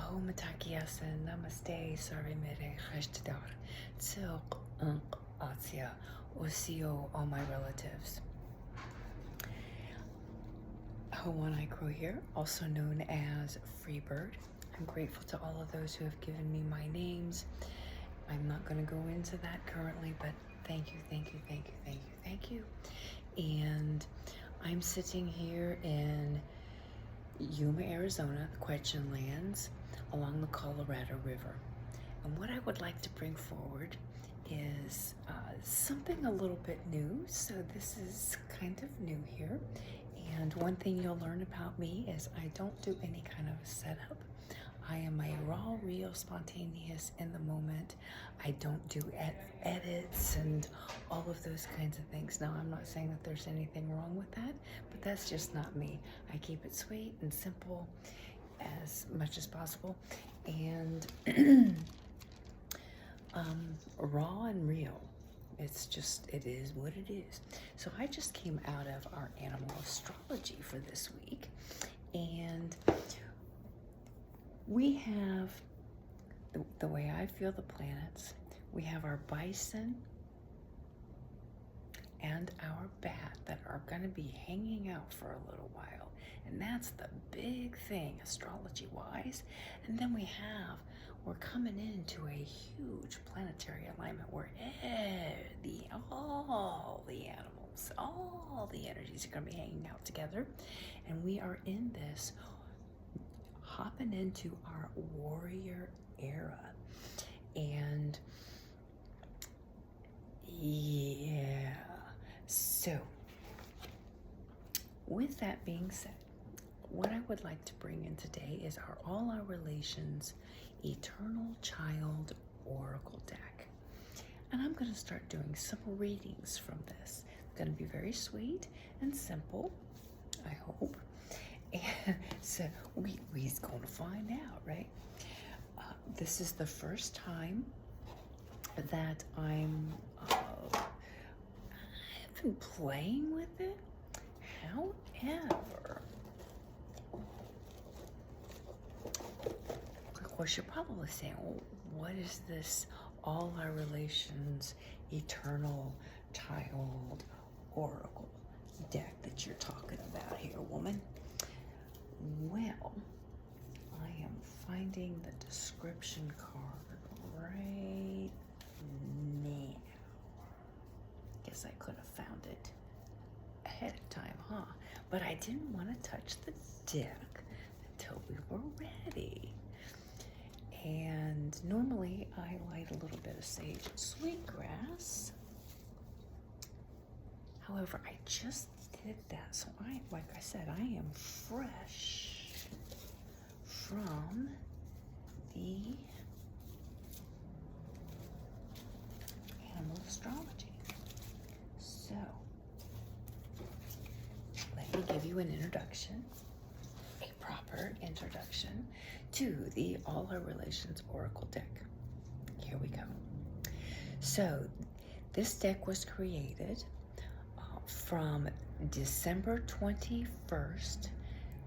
Om Takiyasen, Namaste, Sarimere, Hashtadar, Tsilk, Unk, Atia, Osio, all my relatives. Hawanai Crow here, also known as Freebird. I'm grateful to all of those who have given me my names. I'm not going to go into that currently, but thank you, thank you, thank you, thank you, thank you. And I'm sitting here in Yuma, Arizona, the Quechin Lands, along the Colorado River. And what I would like to bring forward is something a little bit new. So this is kind of new here. And one thing you'll learn about me is I don't do any kind of setup. I am a raw, real, spontaneous, in the moment. I don't do edits and all of those kinds of things. Now, I'm not saying that there's anything wrong with that, but that's just not me. I keep it sweet and simple as much as possible, and raw and real. It's just, it is what it is. So I just came out of our animal astrology for this week, and we have the way I feel the planets. We have our bison and our bat that are going to be hanging out for a little while. And that's the big thing astrology wise. And then we're coming into a huge planetary alignment where all the animals, all the energies are going to be hanging out together. And we are in this hopping into our warrior era. And yeah, so with that being said, what I would like to bring in today is All Our Relations Eternal Child Oracle deck. And I'm going to start doing simple readings from this. It's going to be very sweet and simple, I hope. And so we's going to find out, right? This is the first time that I've been playing with it. However, of course, you're probably saying, well, what is this All Our Relations Eternal Child Oracle deck that you're talking about here, woman? Well, I am finding the description card right now. Guess I could have found it ahead of time, huh? But I didn't want to touch the deck until we were ready. And normally I light a little bit of sage and sweetgrass. However, I just did that, so like I said, I am fresh from the animal astrology. So let me give you an introduction, a proper introduction to the All Our Relations Oracle deck. Here we go. So this deck was created from December 21st,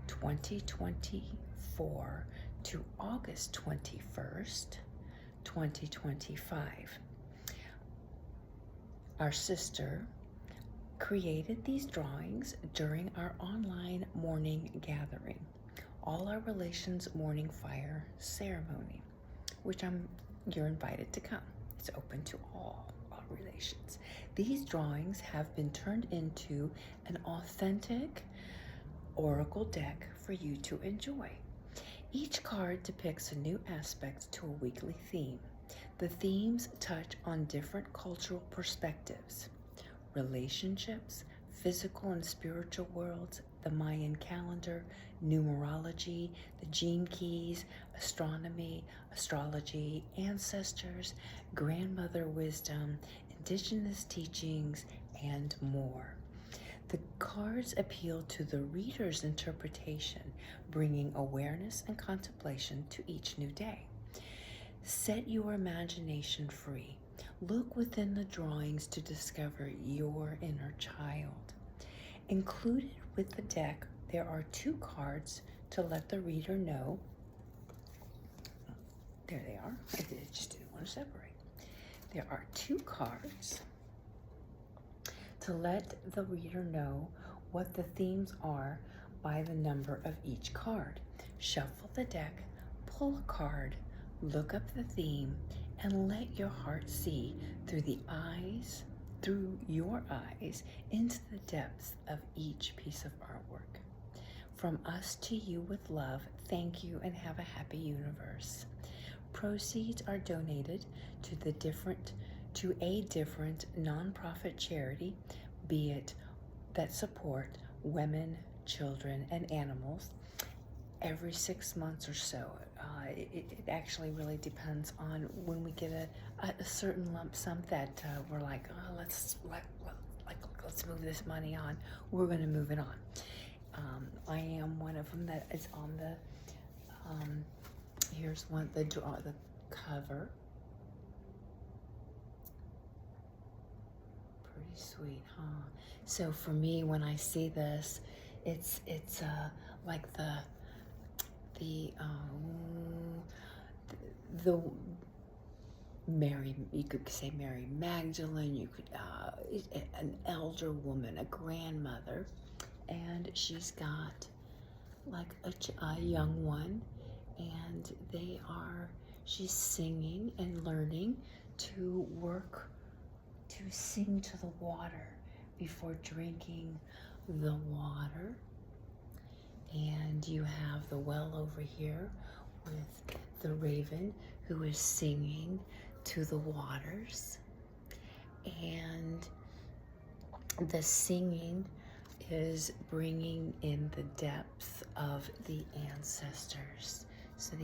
2024 to August 21st, 2025. Our sister created these drawings during our online morning gathering, All Our Relations Morning Fire Ceremony, which you're invited to come. It's open to all relations. These drawings have been turned into an authentic oracle deck for you to enjoy. Each card depicts a new aspect to a weekly theme. The themes touch on different cultural perspectives: relationships, physical and spiritual worlds, the Mayan calendar, numerology, the gene keys, astronomy, astrology, ancestors, grandmother wisdom, indigenous teachings, and more. The cards appeal to the reader's interpretation, bringing awareness and contemplation to each new day. Set your imagination free. Look within the drawings to discover your inner child. Included with the deck, there are 2 cards to let the reader know There they are. I just didn't want to separate. There are 2 cards to let the reader know what the themes are by the number of each card. Shuffle the deck, pull a card, look up the theme, and let your heart see through your eyes into the depths of each piece of artwork. From us to you with love, thank you and have a happy universe. Proceeds are donated to a different nonprofit charity, be it that support women, children, and animals every 6 months or so. It actually really depends on when we get a certain lump sum that we're like, oh, let's move this money on. We're going to move it on. I am one of them that is on the. Here's the cover. Pretty sweet, huh? So for me, when I see this, it's like the Mary, you could say Mary Magdalene, you could an elder woman, a grandmother, and she's got like a young one, and she's singing and learning to sing to the water before drinking the water. And you have the well over here with the raven who is singing to the waters. And the singing is bringing in the depth of the ancestors. So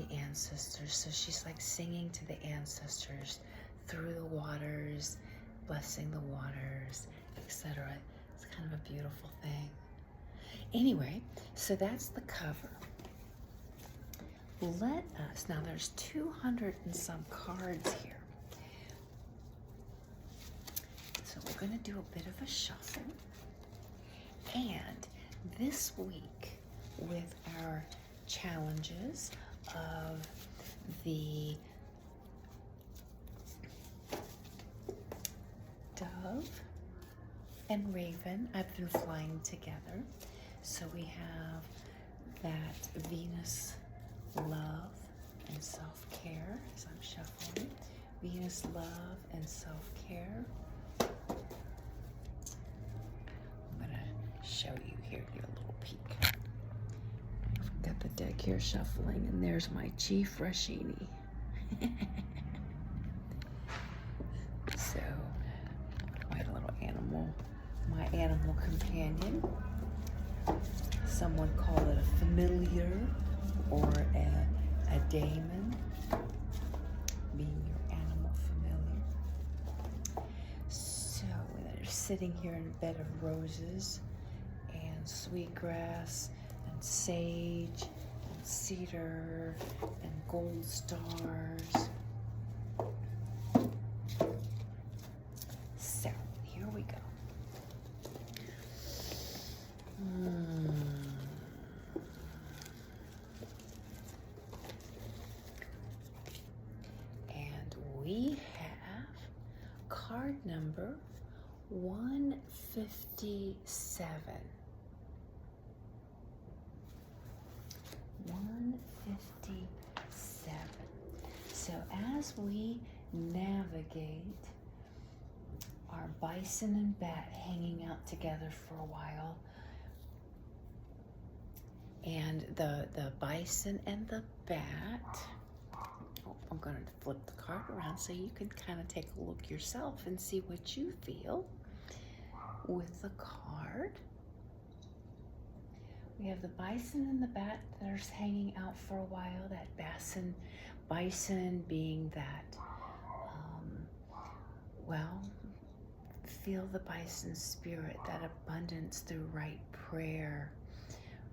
she's like singing to the ancestors through the waters, blessing the waters, etc. It's kind of a beautiful thing. Anyway, so that's the cover. Now there's 200 and some cards here. So we're going to do a bit of a shuffle. And this week, with our challenges of the dove and raven, I've been flying together. So we have that Venus love and self-care, as I'm shuffling. Venus love and self-care. I'm gonna show you here, get a little peek. Got the deck here shuffling, and there's my Chief Rashini. So, my little animal, my animal companion. Some would call it a familiar or a daemon, being your animal familiar. So they're sitting here in a bed of roses and sweetgrass and sage and cedar and gold stars. So here we go. We have card number 157. 157. So as we navigate our bison and bat hanging out together for a while, and the bison and the bat, I'm going to flip the card around so you can kind of take a look yourself and see what you feel with the card. We have the bison and the bat that are hanging out for a while. That bison being that, feel the bison spirit, that abundance through right prayer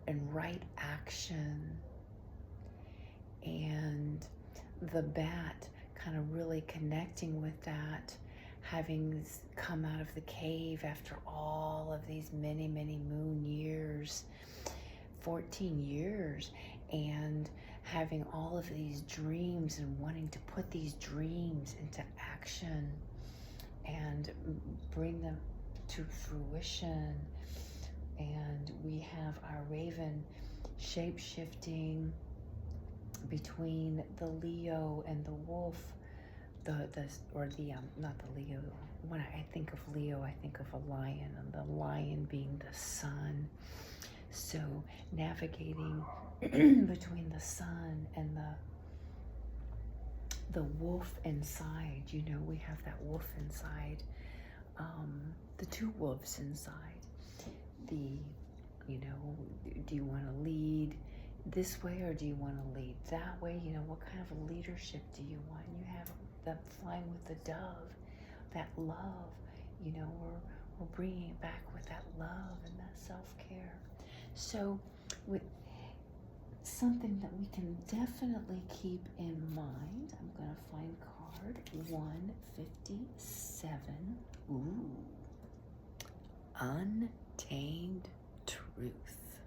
and right action. And the bat kind of really connecting with that, having come out of the cave after all of these many moon years, 14 years, and having all of these dreams and wanting to put these dreams into action and bring them to fruition. And we have our raven shape-shifting between the Leo and the wolf, not the Leo. When I think of Leo, I think of a lion, and the lion being the sun. So navigating between the sun and the wolf inside. You know, we have that wolf inside, the two wolves inside. Do you want to lead this way or do you want to lead that way? You know, what kind of leadership do you want? You have the flying with the dove, that love. You know, we're bringing it back with that love and that self-care. So with something that we can definitely keep in mind, I'm going to find card 157. Ooh. Untamed truth.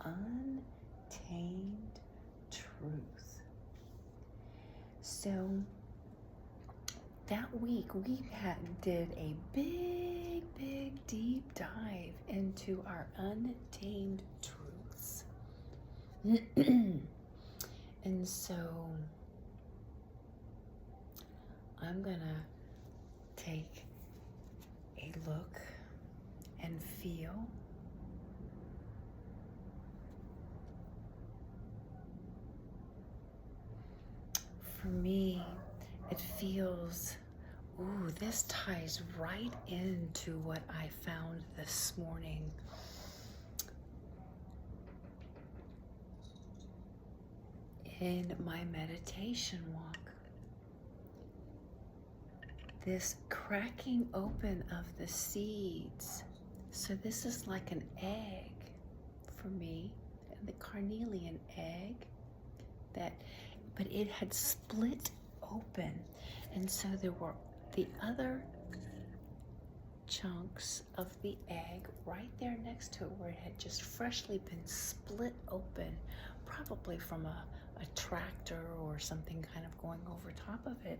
Untamed truth. So that week we did a big deep dive into our untamed truths. And so I'm gonna take a look and feel. For me, it feels, ooh, this ties right into what I found this morning. In my meditation walk. This cracking open of the seeds. So this is like an egg for me, the carnelian egg, but it had split open. And so there were the other chunks of the egg right there next to it where it had just freshly been split open, probably from a tractor or something kind of going over top of it.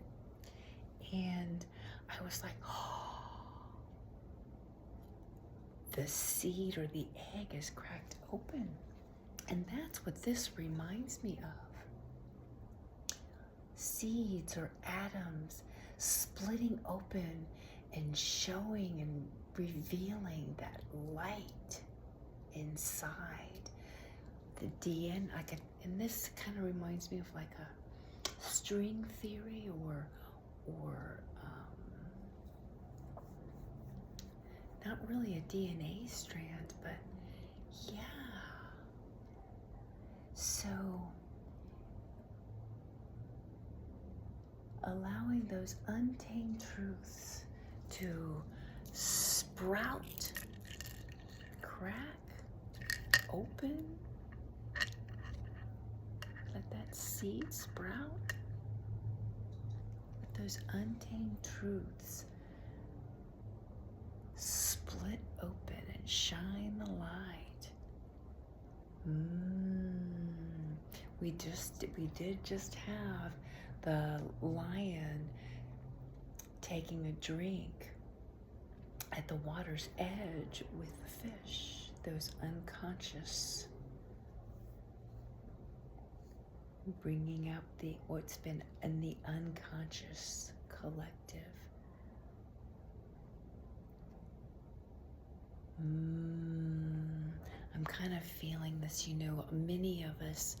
And I was like, oh, the seed or the egg is cracked open. And that's what this reminds me of. Seeds or atoms splitting open and showing and revealing that light inside. The DNA, and this kind of reminds me of like a string theory or not really a DNA strand, but yeah. So allowing those untamed truths to sprout, crack, open, let that seed sprout. Let those untamed truths split open and shine the light. We did just have the lion taking a drink at the water's edge with the fish, those unconscious, bringing out what's been in the unconscious collective. I'm kind of feeling this, many of us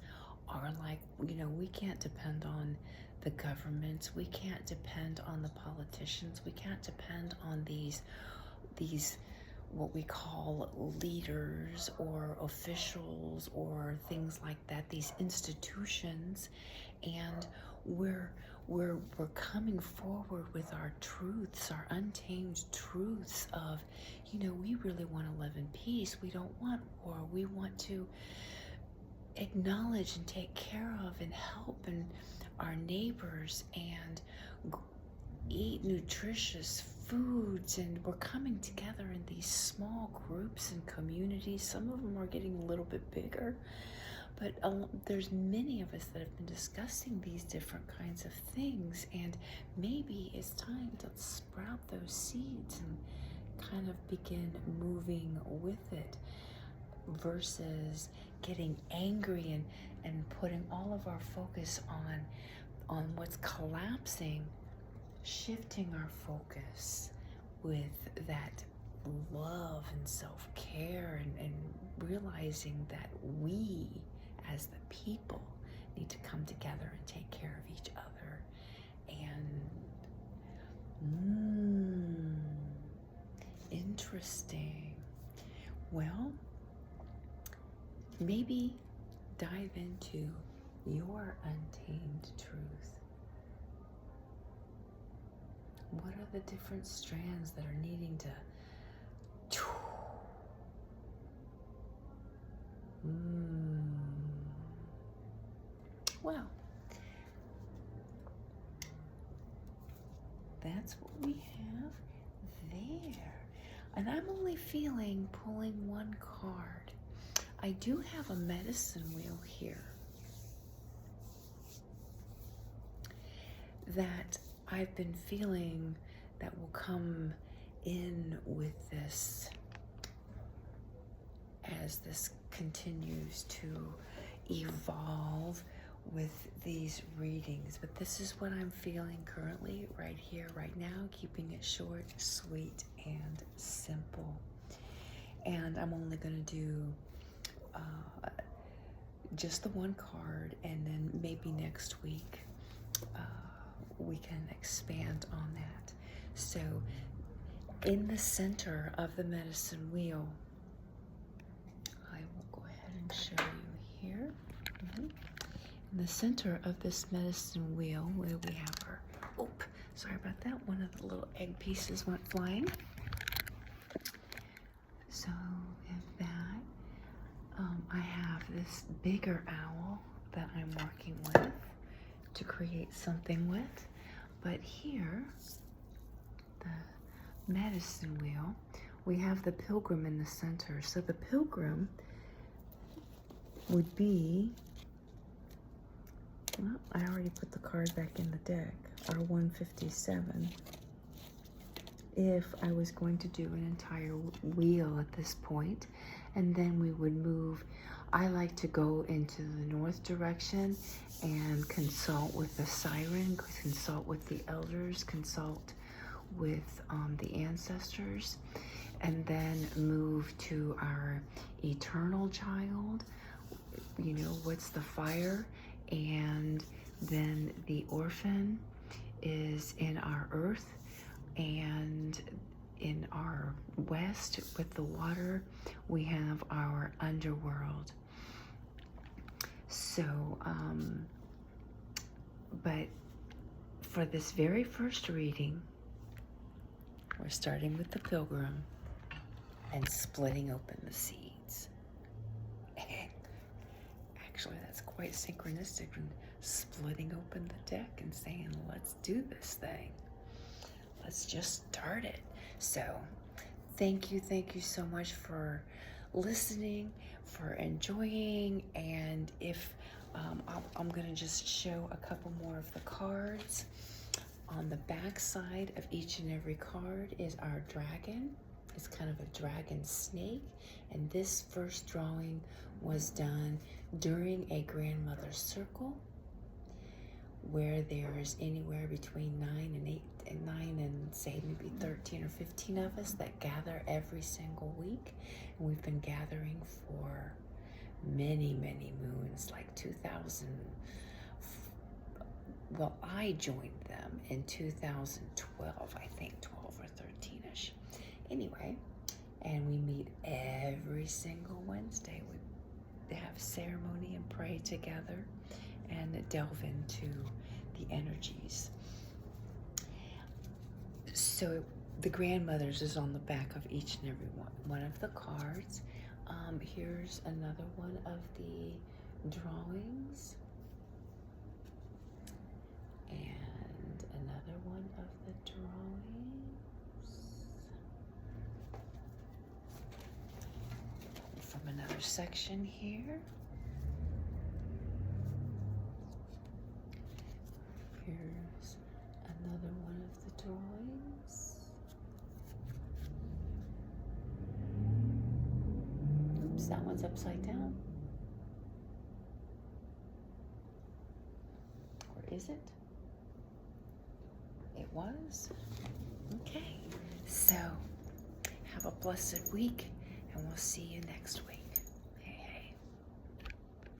are like, we can't depend on the governments, we can't depend on the politicians, we can't depend on these what we call leaders or officials or things like that, these institutions, and we're coming forward with our truths, our untamed truths of, we really want to live in peace. We don't want war. We want to acknowledge and take care of and help our neighbors and eat nutritious foods, and we're coming together in these small groups and communities. Some of them are getting a little bit bigger, but there's many of us that have been discussing these different kinds of things, and maybe it's time to sprout those seeds and kind of begin moving with it versus getting angry and putting all of our focus on what's collapsing, shifting our focus with that love and self-care and realizing that we as the people need to come together and take care of each other. And interesting. Well, maybe dive into your untamed truth. What are the different strands that are needing to well, that's what we have there. And I'm only feeling pulling one card. I do have a medicine wheel here that I've been feeling that will come in with this as this continues to evolve with these readings. But this is what I'm feeling currently, right here, right now, keeping it short, sweet, and simple. And I'm only going to do just the one card, and then maybe next week we can expand on that. So in the center of the medicine wheel, I will go ahead and show you here. In the center of this medicine wheel, where we have our, sorry about that, one of the little egg pieces went flying. So with that, I have this bigger owl that I'm working with to create something with. But here, the medicine wheel, we have the pilgrim in the center. So the pilgrim would be, well, I already put the card back in the deck, our 157. If I was going to do an entire wheel at this point, and then we would move. I like to go into the north direction and consult with the siren, consult with the elders, consult with the ancestors, and then move to our eternal child. You know, what's the fire? And then the orphan is in our earth, and in our west with the water, we have our underworld. So, but for this very first reading, we're starting with the pilgrim and splitting open the seeds. Actually, that's quite synchronistic, and splitting open the deck and saying, let's do this thing. Let's just start it. So thank you so much for listening, for enjoying. And if I'm gonna just show a couple more of the cards. On the back side of each and every card is our dragon. It's kind of a dragon snake, and this first drawing was done during a grandmother's circle, where there's anywhere between 9 and say maybe 13 or 15 of us that gather every single week. And we've been gathering for many moons, like 2000. Well, I joined them in 2012, I think 12 or 13ish. Anyway, and we meet every single Wednesday. We have ceremony and pray together and delve into the energies. So the grandmothers is on the back of each and every one of the cards. Here's another one of the drawings, and another one of the drawings from another section here. is. That one's upside down. Or is it? It was. Okay. So, have a blessed week, and we'll see you next week.